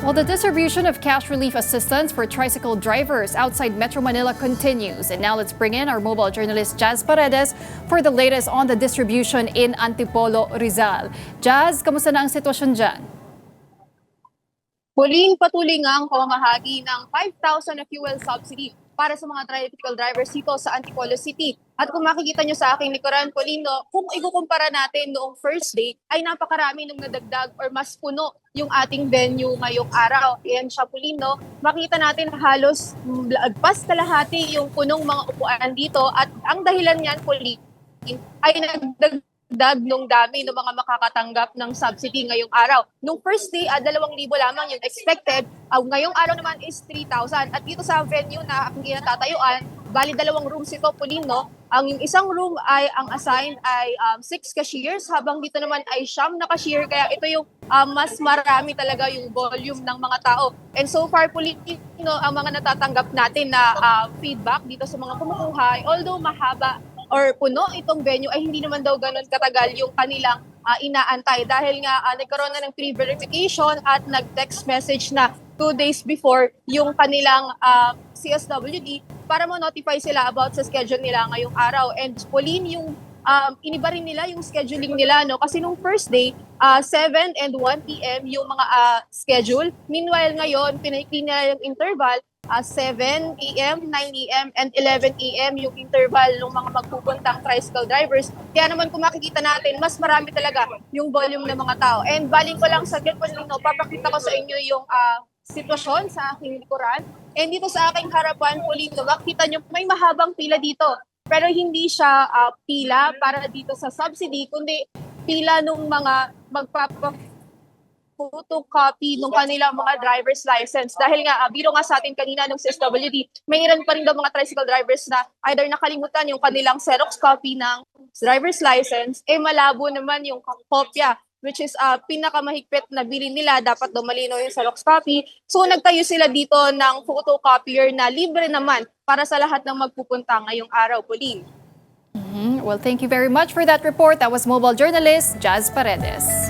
Well, the distribution of cash relief assistance for tricycle drivers outside Metro Manila continues. And now let's bring in our mobile journalist Jazz Paredes for the latest on the distribution in Antipolo, Rizal. Jazz, kamusta na ang sitwasyon dyan? Muling patuloy nga ang pamamahagi ng 5,000 na fuel subsidy para sa mga tricycle drivers dito sa Antipolo City. At kung makikita nyo sa aking likuran, Polino, kung ikukumpara natin noong first day, ay napakarami nung nadagdag or mas puno yung ating venue ngayong araw. Ayan siya, Polino. Makita natin halos lagpas kalahati yung punong mga upuan dito. At ang dahilan niyan, Polino, ay nagdagdag nung dami ng mga makakatanggap ng subsidy ngayong araw. Nung first day, 2,000 lamang yung expected. Ngayong araw naman is 3,000. At dito sa venue na aking kinatatayuan, bali 2 rooms ito, Polino. Ang isang room ay ang assigned ay 6 cashiers, habang dito naman ay 9 na cashier. Kaya ito yung mas marami talaga yung volume ng mga tao. And so far, Polino, ang mga natatanggap natin na feedback dito sa mga kumukuha, although mahaba or puno itong venue, ay hindi naman daw ganun katagal yung kanilang inaantay dahil nga nagkaroon na ng pre-verification at nag-text message na 2 days before yung kanilang CSWD para mo-notify sila about sa schedule nila ngayong araw. And Pauline, yung iniba rin nila yung scheduling nila, no? Kasi nung first day, 7 and 1 p.m. yung mga schedule. Meanwhile ngayon, pinaikli nila yung interval, 7 a.m., 9 a.m., and 11 a.m. yung interval ng mga magpupuntang tricycle drivers. Kaya naman kung makikita natin, mas marami talaga yung volume ng mga tao. And baling ko lang sa Polino, papakita ko sa inyo yung sitwasyon sa aking likuran. And dito sa aking harapan, Polino, makikita nyo may mahabang pila dito. Pero hindi siya pila para dito sa subsidy, kundi pila nung mga photocopy ng kanilang mga driver's license. Dahil nga, biro nga sa atin kanina ng CSWD, mayroon pa rin daw mga tricycle drivers na either nakalimutan yung kanilang Xerox copy ng driver's license, malabo naman yung kopya, which is pinakamahigpit na bilin nila, dapat daw malinaw yung Xerox copy. So nagtayo sila dito ng photocopier na libre naman para sa lahat ng magpupunta ngayong araw, Pauline. Well, thank you very much for that report. That was mobile journalist Jazz Paredes.